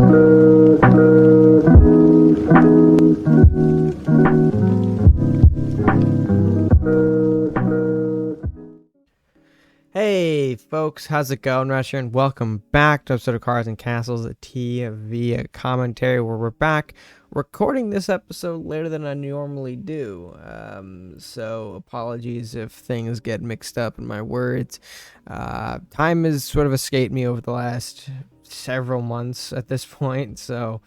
Hey folks, how's it going? Rash here, and welcome back to episode of Cards and Castles, a TV commentary, where we're back recording this episode later than I normally do. So apologies if things get mixed up in my words. Time has sort of escaped me over the last several months at this point, so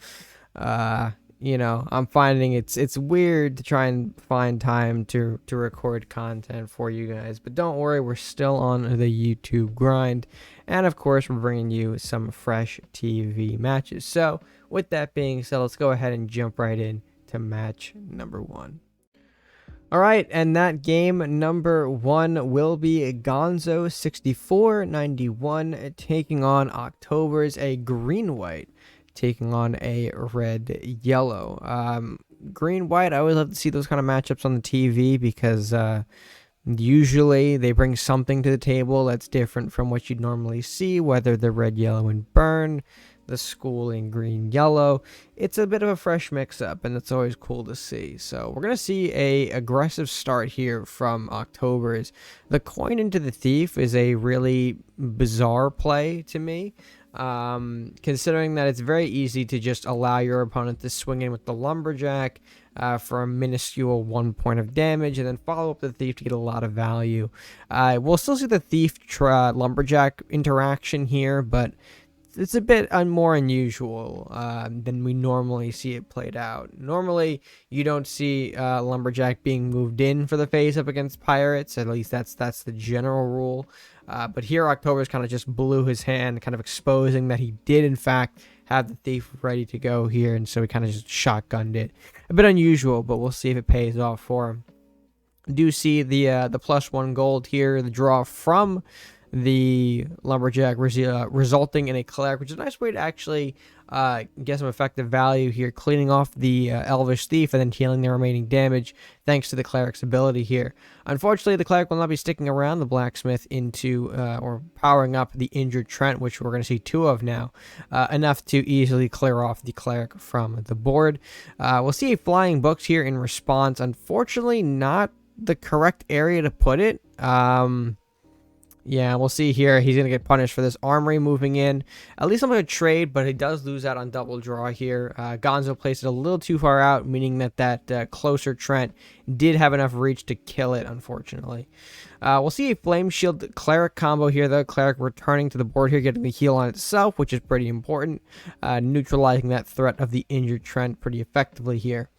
you know, I'm finding it's weird to try and find time to record content for you guys. But don't worry, we're still on the YouTube grind. And of course, we're bringing you some fresh TV matches. So with that being said, let's go ahead and jump right in to match number 1. All right, and that game number 1 will be Gonzo 6491 taking on October's a green-white, taking on a red-yellow. Green-white, I always love to see those kind of matchups on the TV because usually they bring something to the table that's different from what you'd normally see, whether they're red, yellow, and burn, the school in green, yellow. It's a bit of a fresh mix-up, and it's always cool to see. So we're going to see a aggressive start here from October's. The coin into the thief is a really bizarre play to me. Considering that it's very easy to just allow your opponent to swing in with the lumberjack for a minuscule 1 point of damage, and then follow up the thief to get a lot of value. We'll still see the thief lumberjack interaction here, but it's a bit more unusual than we normally see it played out. Normally, you don't see lumberjack being moved in for the face up against pirates. At least that's the general rule. But here, October's kind of just blew his hand, kind of exposing that he did, in fact, have the thief ready to go here. And so he kind of just shotgunned it. A bit unusual, but we'll see if it pays off for him. Do see the +1 gold here, the draw from the lumberjack resulting in a cleric, which is a nice way to actually get some effective value here, cleaning off the elvish thief and then healing the remaining damage thanks to the cleric's ability here. Unfortunately, the cleric will not be sticking around the blacksmith into or powering up the injured Trent, which we're going to see 2 of now, enough to easily clear off the cleric from the board. We'll see a flying books here in response. Unfortunately, not the correct area to put it. Yeah, we'll see here. He's going to get punished for this armory moving in. At least I'm going to trade, but he does lose out on double draw here. Gonzo placed it a little too far out, meaning that closer Trent did have enough reach to kill it, unfortunately. We'll see a Flame Shield Cleric combo here, though. Cleric returning to the board here, getting the heal on itself, which is pretty important. Neutralizing that threat of the injured Trent pretty effectively here.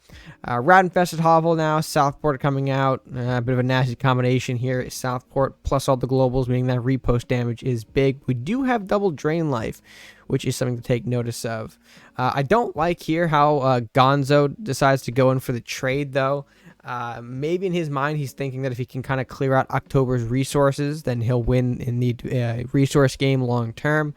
Rat-infested hovel now, Southport coming out, a bit of a nasty combination here. Southport plus all the globals, meaning that repost damage is big. We do have double drain life, which is something to take notice of. I don't like here how Gonzo decides to go in for the trade, though. Maybe in his mind he's thinking that if he can kind of clear out October's resources, then he'll win in the resource game long term.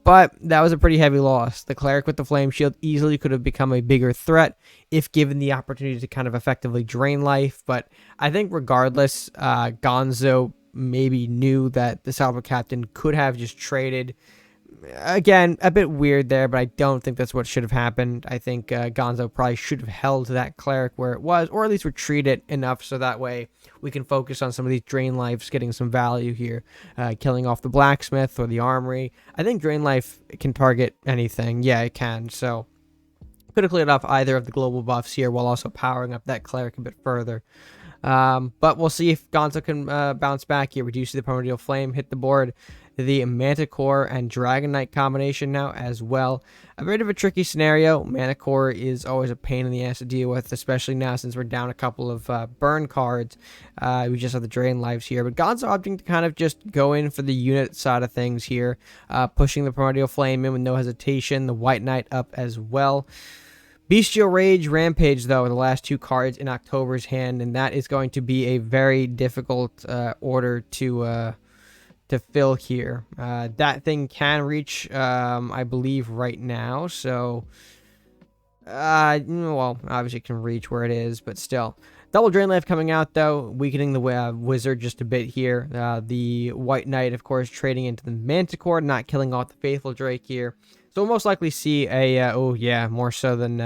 But that was a pretty heavy loss. The cleric with the flame shield easily could have become a bigger threat if given the opportunity to kind of effectively drain life. But I think regardless, Gonzo maybe knew that the Salvo captain could have just traded. Again, a bit weird there, but I don't think that's what should have happened. I think Gonzo probably should have held that cleric where it was, or at least retreat it enough so that way we can focus on some of these drain lives, getting some value here, killing off the blacksmith or the armory. I think drain life can target anything. Yeah, it can. So could have cleared off either of the global buffs here while also powering up that cleric a bit further. But we'll see if Gonzo can bounce back here. We do see the primordial flame hit the board. The Manticore and Dragon Knight combination now as well. A bit of a tricky scenario. Manticore is always a pain in the ass to deal with, especially now since we're down a couple of burn cards. We just have the drain lives here. But Gonzo opting to kind of just go in for the unit side of things here. Pushing the primordial flame in with no hesitation. The White Knight up as well. Bestial Rage, Rampage, though, are the last 2 cards in October's hand, and that is going to be a very difficult order to fill here. That thing can reach, I believe, right now, so, well, obviously it can reach where it is, but still. Double Drain Life coming out, though, weakening the Wizard just a bit here. The White Knight, of course, trading into the Manticore, not killing off the Faithful Drake here. So we'll most likely see a, oh yeah, more so than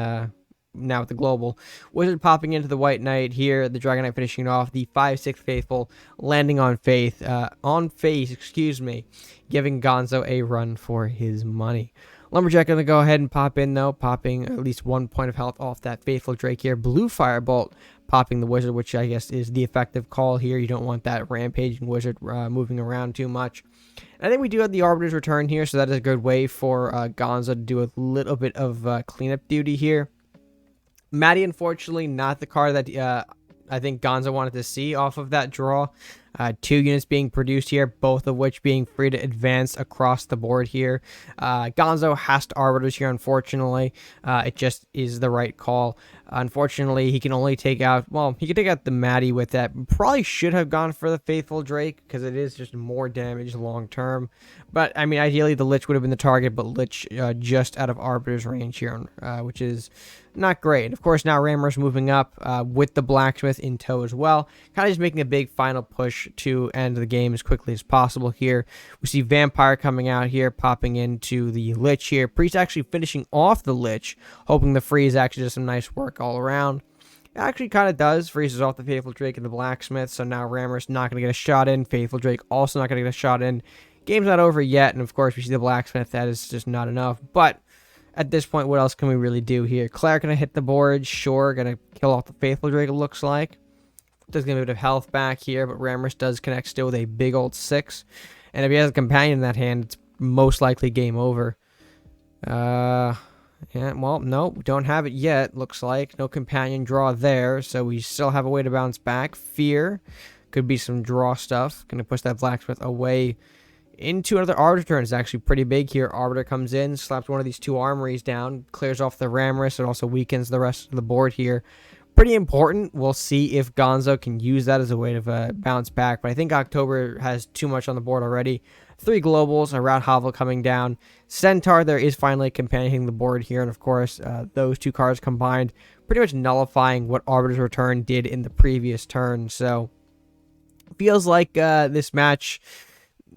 now with the global. Wizard popping into the White Knight here, the Dragon Knight finishing off, the 5/6 Faithful landing on face, excuse me, giving Gonzo a run for his money. Lumberjack going to go ahead and pop in, though, popping at least 1 point of health off that Faithful Drake here. Blue Firebolt popping the Wizard, which I guess is the effective call here. You don't want that rampaging Wizard moving around too much. And I think we do have the Arbiter's Return here, so that is a good way for Gonzo to do a little bit of cleanup duty here. Maddie, unfortunately, not the card that I think Gonzo wanted to see off of that draw. 2 units being produced here, both of which being free to advance across the board here. Gonzo has to Arbiters here, unfortunately. It just is the right call. Unfortunately, he can only take out, well, he can take out the Maddie with that. Probably should have gone for the Faithful Drake, because it is just more damage long term. But, I mean, ideally, the Lich would have been the target, but Lich just out of Arbiter's range here, which is not great. Of course, now Rammer's moving up with the Blacksmith in tow as well. Kind of just making a big final push to end the game as quickly as possible here. We see Vampire coming out here, popping into the Lich here. Priest actually finishing off the Lich, hoping the freeze actually does some nice work all around. It actually kind of does. Freezes off the Faithful Drake and the Blacksmith, so now Rammer's not going to get a shot in. Faithful Drake also not going to get a shot in. Game's not over yet, and of course we see the Blacksmith. That is just not enough, but at this point, what else can we really do here? Claire gonna hit the board, sure, gonna kill off the Faithful Drake, it looks like. Does get a bit of health back here, but Rammers does connect still with a big old 6. And if he has a companion in that hand, it's most likely game over. Yeah, well, no, we don't have it yet, looks like. No companion draw there, so we still have a way to bounce back. Fear, could be some draw stuff. Gonna push that Blacksmith away into another Arbiter turn. Is actually pretty big here. Arbiter comes in, slaps one of these 2 armories down, clears off the Ramrus, and also weakens the rest of the board here. Pretty important. We'll see if Gonzo can use that as a way to bounce back, but I think October has too much on the board already. 3 globals, a Rout Hovel coming down. Centaur, there is finally companioning the board here, and of course, those 2 cards combined pretty much nullifying what Arbiter's Return did in the previous turn, so feels like this match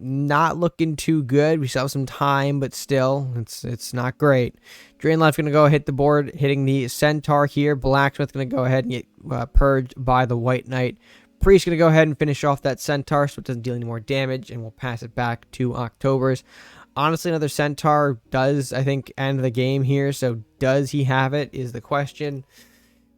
not looking too good. We still have some time, but still, it's not great. Drain Life going to go hit the board, hitting the Centaur here. Blacksmith going to go ahead and get purged by the White Knight. Priest going to go ahead and finish off that Centaur so it doesn't deal any more damage, and we'll pass it back to October's. Honestly, another Centaur does, I think, end the game here, so does he have it is the question.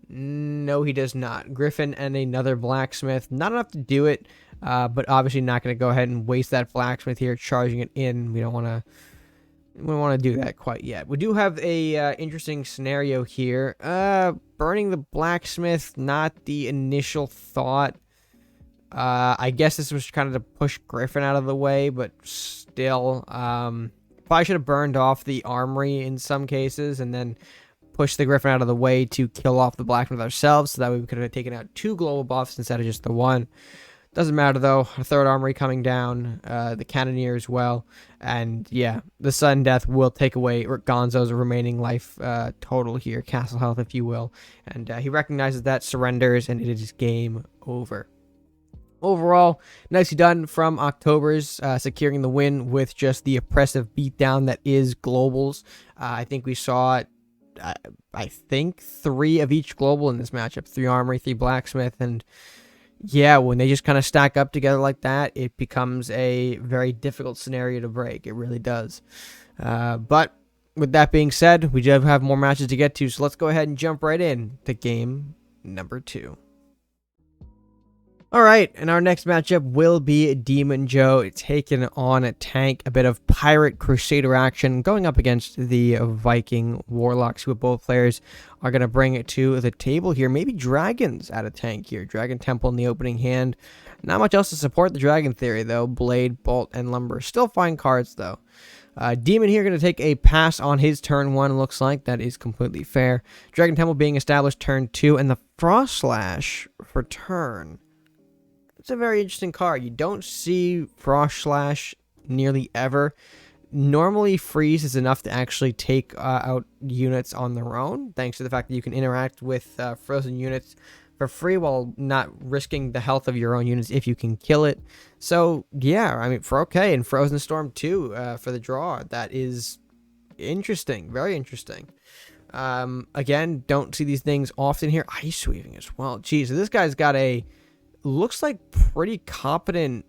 No, he does not. Griffin and another Blacksmith. Not enough to do it, but obviously not going to go ahead and waste that Blacksmith here, charging it in. We don't want to do that quite yet. We do have a interesting scenario here. Burning the Blacksmith, not the initial thought. I guess this was kind of to push Griffin out of the way, but still, probably should have burned off the Armory in some cases, and then push the Griffin out of the way to kill off the Blacksmith ourselves, so that way we could have taken out 2 global buffs instead of just the 1. Doesn't matter though. A 3rd Armory coming down, the Cannoneer as well, and yeah, the sudden death will take away Gonzo's remaining life total here, castle health if you will, and he recognizes that, surrenders, and it is game over. Overall, nicely done from October's, securing the win with just the oppressive beatdown that is globals. I think we saw I think 3 of each global in this matchup. 3 Armory, 3 Blacksmith, and yeah, when they just kind of stack up together like that, it becomes a very difficult scenario to break. It really does. But with that being said, we do have more matches to get to, so let's go ahead and jump right in to game number 2. Alright, and our next matchup will be DemonJo taking on a tank, a bit of Pirate Crusader action, going up against the Viking Warlocks, who both players are going to bring it to the table here. Maybe Dragons at a tank here. Dragon Temple in the opening hand. Not much else to support the Dragon theory, though. Blade, Bolt, and Lumber. Still fine cards, though. Demon here going to take a pass on his turn 1, looks like. That is completely fair. Dragon Temple being established turn 2, and the Frost Slash for turn. It's a very interesting card. You don't see Frost Slash nearly ever. Normally, Freeze is enough to actually take out units on their own, thanks to the fact that you can interact with frozen units for free while not risking the health of your own units if you can kill it. So, yeah, I mean, and Frozen Storm too for the draw. That is Interesting. Very interesting. Again, don't see these things often here. Ice weaving as well. Geez, so this guy's got a, looks like pretty competent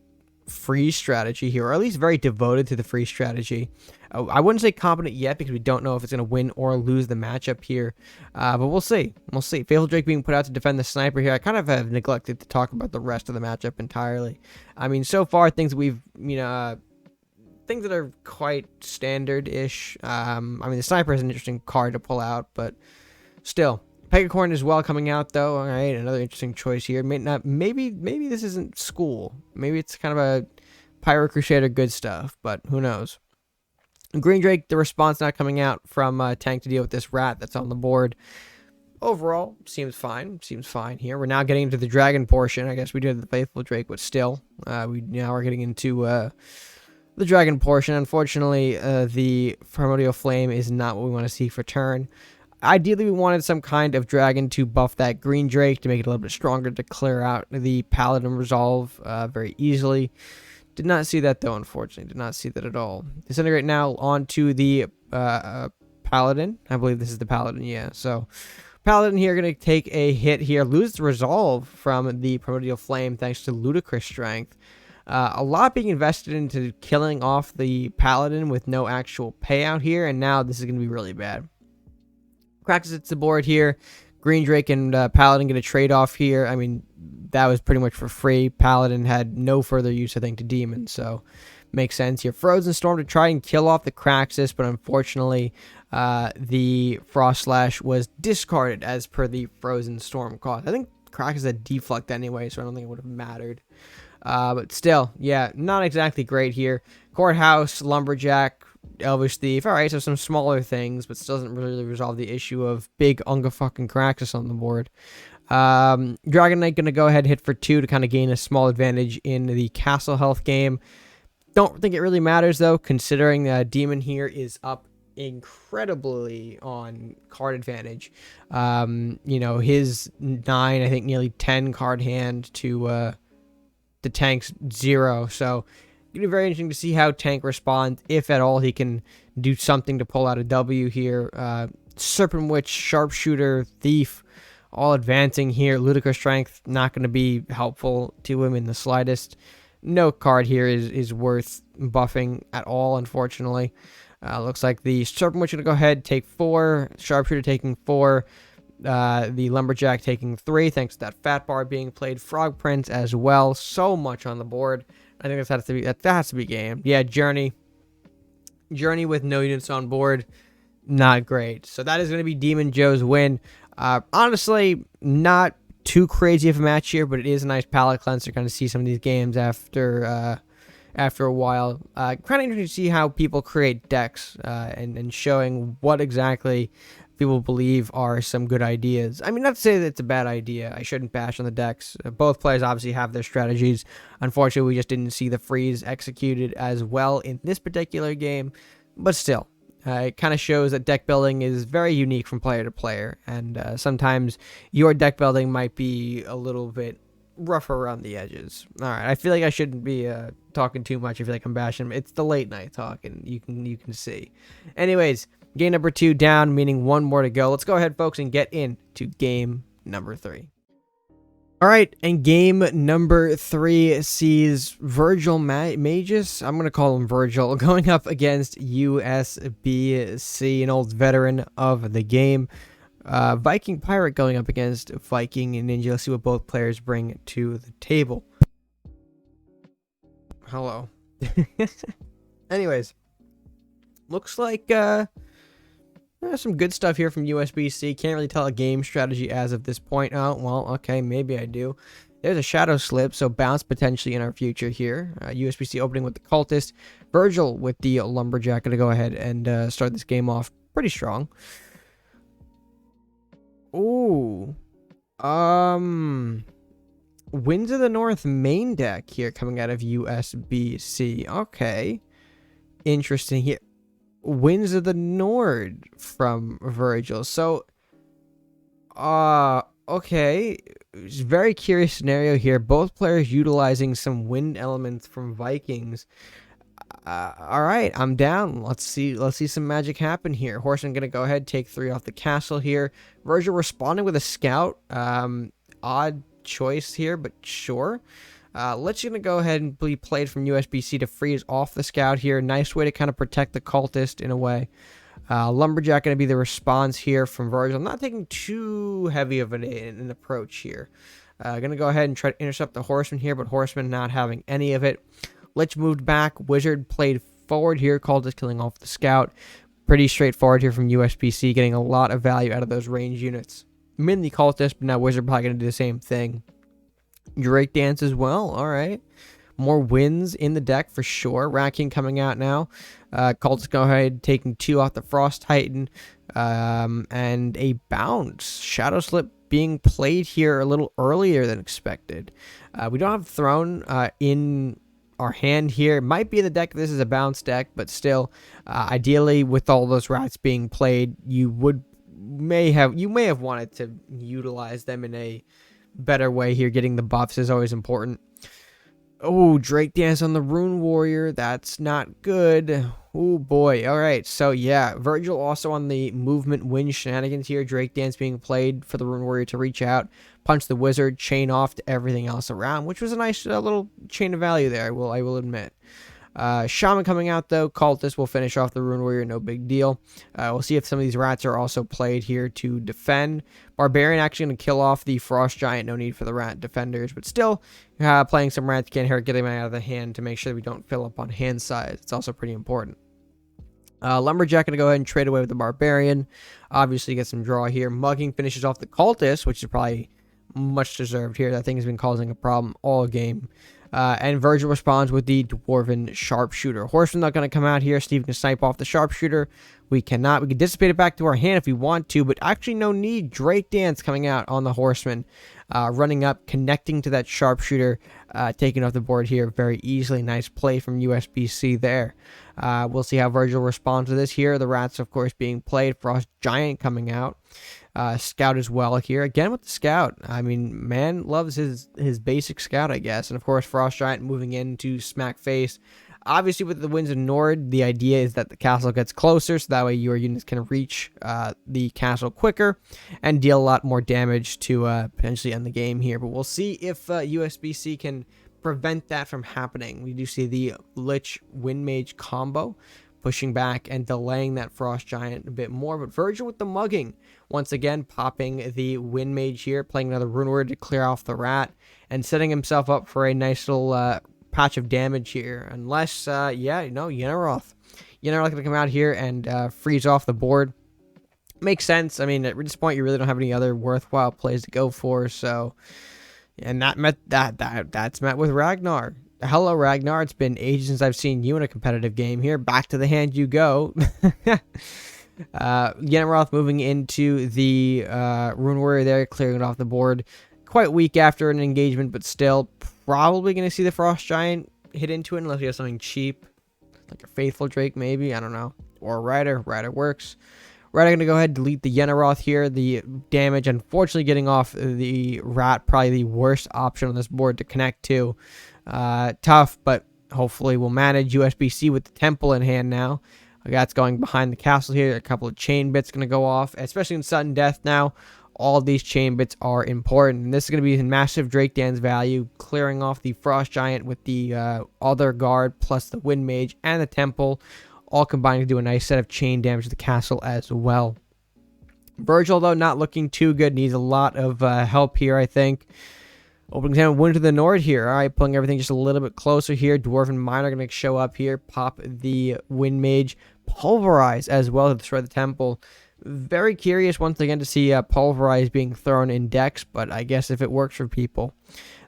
freeze strategy here, or at least very devoted to the freeze strategy. I wouldn't say competent yet because we don't know if it's going to win or lose the matchup here, but we'll see. We'll see. Faithful Drake being put out to defend the sniper here. I kind of have neglected to talk about the rest of the matchup entirely. I mean, so far things that we've, things that are quite standard-ish. I mean, the sniper is an interesting card to pull out, but still. Pegacorn as well coming out, though. All right, another interesting choice here. Maybe this isn't school. Maybe it's kind of a Pyro Crusader good stuff, but who knows. Green Drake, the response not coming out from Tank to deal with this rat that's on the board. Overall, seems fine. Seems fine here. We're now getting into the dragon portion. I guess we did the Faithful Drake, but still, we're getting into the dragon portion. Unfortunately, the Primordial Flame is not what we want to see for turn. Ideally, we wanted some kind of dragon to buff that Green Drake to make it a little bit stronger to clear out the Paladin resolve very easily. Did not see that, though, unfortunately. Did not see that at all. Disintegrate now onto the Paladin. I believe this is the Paladin, yeah. So, Paladin here going to take a hit here. Lose the resolve from the Primordial Flame thanks to ludicrous strength. A lot being invested into killing off the Paladin with no actual payout here, and now this is going to be really bad. Kraxus hits the board here. Green Drake and Paladin get a trade-off here. I mean, that was pretty much for free. Paladin had no further use, I think, to Demon, so makes sense here. Frozen Storm to try and kill off the Kraxus, but unfortunately, the Frost Slash was discarded as per the Frozen Storm cost. I think Kraxus had deflect anyway, so I don't think it would have mattered. But still, yeah, not exactly great here. Courthouse, Lumberjack, Elvish Thief. All right, so some smaller things, but still doesn't really resolve the issue of big Unga fucking Kraxus on the board. Dragon Knight going to go ahead and hit for 2 to kind of gain a small advantage in the castle health game. Don't think it really matters, though, considering Demon here is up incredibly on card advantage. His 9, I think nearly 10 card hand to the Tank's 0. So it'll be very interesting to see how Tank responds, if at all he can do something to pull out a W here. Serpent Witch, Sharpshooter, Thief, all advancing here. Ludicrous Strength not going to be helpful to him in the slightest. No card here is worth buffing at all, unfortunately. Looks like the Serpent Witch going to go ahead, take 4. Sharpshooter taking 4. The Lumberjack taking 3, thanks to that Fat Bar being played. Frog Prince as well. So much on the board. I think that has to be game. Yeah, Journey with no units on board, not great. So that is going to be DemonJo's win. Honestly, not too crazy of a match here, but it is a nice palate cleanser to kind of see some of these games after a while. Kind of interesting to see how people create decks and showing what exactly people believe are some good ideas. I mean, not to say that it's a bad idea. I shouldn't bash on the decks. Both players obviously have their strategies. Unfortunately, we just didn't see the freeze executed as well in this particular game. But still, it kind of shows that deck building is very unique from player to player. And sometimes your deck building might be a little bit rougher around the edges. All right, I feel like I shouldn't be talking too much. I feel like I'm bashing. It's the late night talk, and you can see. Anyways, game number 2 down, meaning 1 more to go. Let's go ahead, folks, and get into game number 3. All right, and game number 3 sees virgilmagus, I'm going to call him Virgil, going up against USBC, an old veteran of the game. Viking Pirate going up against Viking and Ninja. Let's see what both players bring to the table. Hello. Anyways, looks like there's some good stuff here from USBC. Can't really tell a game strategy as of this point. Oh, well, okay, maybe I do. There's a Shadow Slip, so bounce potentially in our future here. USBC opening with the Cultist. Virgil with the Lumberjack. Going to go ahead and start this game off pretty strong. Ooh. Winds of the North main deck here coming out of USBC. Okay. Interesting here. Winds of the Nord from Virgil. So, okay. It's a very curious scenario here. Both players utilizing some wind elements from Vikings. All right, I'm down. Let's see some magic happen here. Horseman gonna go ahead, take 3 off the castle here. Virgil responding with a scout. Odd choice here, but sure. Let's gonna go ahead and be played from USBC to freeze off the scout here. Nice way to kind of protect the cultist in a way. Lumberjack gonna be the response here from Virgil. I'm not taking too heavy of an approach here. Gonna go ahead and try to intercept the horseman here, but horseman not having any of it. Lich moved back. Wizard played forward here. Cultist killing off the scout. Pretty straightforward here from USBC, getting a lot of value out of those range units. Min the cultist, but now Wizard probably going to do the same thing. Drake Dance as well. All right. More wins in the deck for sure. Rat King coming out now. Cultist go ahead, taking 2 off the Frost Titan. And a bounce. Shadow Slip being played here a little earlier than expected. We don't have Throne in our hand here. It might be in the deck. This is a bounce deck, but still, ideally, with all those rats being played, you may have wanted to utilize them in a better way here. Getting the buffs is always important. Oh, Drake Dance on the Rune Warrior. That's not good. Oh boy. All right. So yeah, Virgil also on the movement win shenanigans here. Drake Dance being played for the Rune Warrior to reach out, punch the wizard, chain off to everything else around, which was a nice little chain of value there. I will admit. Shaman coming out though. Cultist will finish off the Rune Warrior. No big deal. We'll see if some of these rats are also played here to defend. Barbarian actually going to kill off the Frost Giant. No need for the rat defenders, but still playing some rats can't hurt. Getting them out of the hand to make sure that we don't fill up on hand size. It's also pretty important. Lumberjack going to go ahead and trade away with the Barbarian. Obviously get some draw here. Mugging finishes off the Cultist, which is probably much deserved here. That thing has been causing a problem all game. And Virgil responds with the Dwarven Sharpshooter. Horseman not going to come out here. Steve can snipe off the Sharpshooter. We cannot. We can dissipate it back to our hand if we want to, but actually no need. Drake Dance coming out on the Horseman. Running up, connecting to that Sharpshooter, taking off the board here very easily. Nice play from USBC there. We'll see how Virgil responds to this here. The rats, of course, being played. Frost Giant coming out. Scout as well here. Again with the Scout. I mean, man loves his basic Scout, I guess. And, of course, Frost Giant moving in to smack face. Obviously, with the Winds of Nord, the idea is that the castle gets closer, so that way your units can reach the castle quicker and deal a lot more damage to potentially end the game here. But we'll see if USBC can prevent that from happening. We do see the Lich Wind Mage combo pushing back and delaying that Frost Giant a bit more. But Virgil with the mugging, once again popping the Wind Mage here, playing another Rune Word to clear off the rat, and setting himself up for a nice little patch of damage here. Unless, Yenneroth. Yenneroth going to come out here and freeze off the board. Makes sense. I mean, at this point, you really don't have any other worthwhile plays to go for. So, and that's met with Ragnar. Hello, Ragnar. It's been ages since I've seen you in a competitive game here. Back to the hand you go. Yenneroth moving into the Rune Warrior there, clearing it off the board. Quite weak after an engagement, but still probably going to see the Frost Giant hit into it unless he has something cheap. Like a Faithful Drake, maybe. I don't know. Or a Rider. Rider works. Rider going to go ahead and delete the Yenneroth here. The damage, unfortunately, getting off the rat, probably the worst option on this board to connect to. Tough, but hopefully we'll manage. USBC with the Temple in hand now. That's going behind the castle here. A couple of chain bits going to go off, especially in sudden death now. All of these chain bits are important. And this is going to be massive Drake Dance value, clearing off the Frost Giant with the other guard, plus the Wind Mage and the Temple, all combined to do a nice set of chain damage to the castle as well. Virgil, though, not looking too good. Needs a lot of help here, I think. Opening exam, Wind to the North here. All right, pulling everything just a little bit closer here. Dwarven Miner going to show up here. Pop the Wind Mage. Pulverize as well to destroy the Temple. Very curious once again to see Pulverize being thrown in decks, but I guess if it works for people.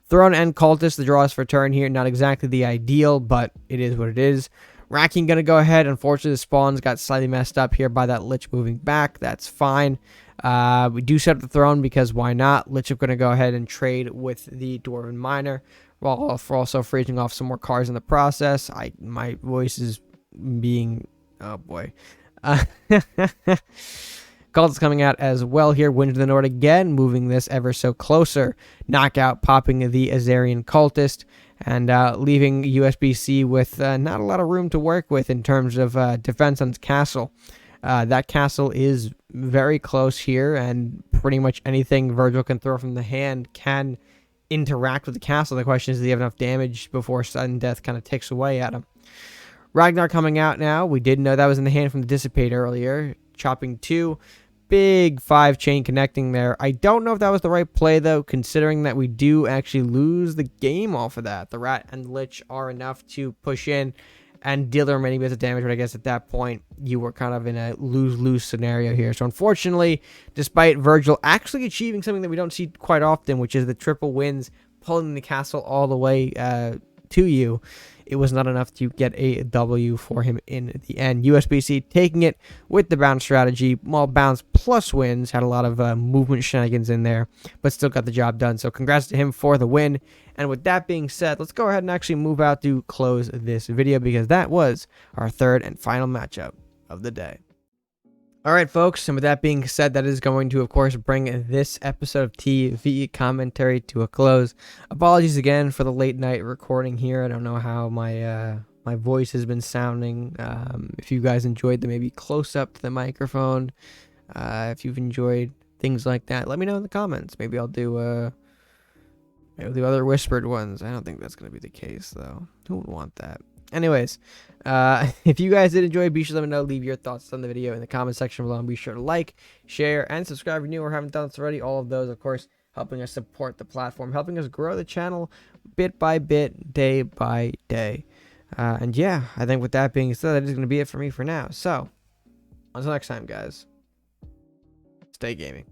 Throne and Cultist, the draws for turn here. Not exactly the ideal, but it is what it is. Racking going to go ahead. Unfortunately, the spawns got slightly messed up here by that Lich moving back. That's fine. We do set up the Throne because why not? Lich is going to go ahead and trade with the Dwarven Miner while also freezing off some more cards in the process. My voice is being... Oh, boy. Cultist coming out as well here. Wind to the North again, moving this ever so closer. Knockout, popping the Azarian Cultist. and leaving USBC with not a lot of room to work with in terms of defense on his castle. That castle is very close here, and pretty much anything Virgil can throw from the hand can interact with the castle. The question is, does he have enough damage before sudden death kind of ticks away at him? Ragnar coming out now. We did know that was in the hand from the Dissipate earlier. Chopping 2. Big 5 chain connecting there. I don't know if that was the right play, though, considering that we do actually lose the game off of that. The Rat and Lich are enough to push in and deal the remaining bits of damage, but I guess at that point, you were kind of in a lose-lose scenario here. So unfortunately, despite Virgil actually achieving something that we don't see quite often, which is the triple wins, pulling the castle all the way to you, it was not enough to get a W for him in the end. USBC taking it with the bounce strategy. While bounce plus wins, had a lot of movement shenanigans in there, but still got the job done. So congrats to him for the win. And with that being said, let's go ahead and actually move out to close this video, because that was our third and final matchup of the day. All right, folks, and with that being said, that is going to, of course, bring this episode of TV Commentary to a close. Apologies again for the late night recording here. I don't know how my voice has been sounding. If you guys enjoyed the maybe close up to the microphone, if you've enjoyed things like that, let me know in the comments. Maybe I'll do other whispered ones. I don't think that's going to be the case, though. Who would want that? Anyways, if you guys did enjoy, be sure to let me know. Leave your thoughts on the video in the comment section below, and be sure to like, share, and subscribe if you're new or haven't done this already. All of those, of course, helping us support the platform, helping us grow the channel bit by bit, day by day. And yeah, I think with that being said, that is going to be it for me for now. So, until next time, guys, stay gaming.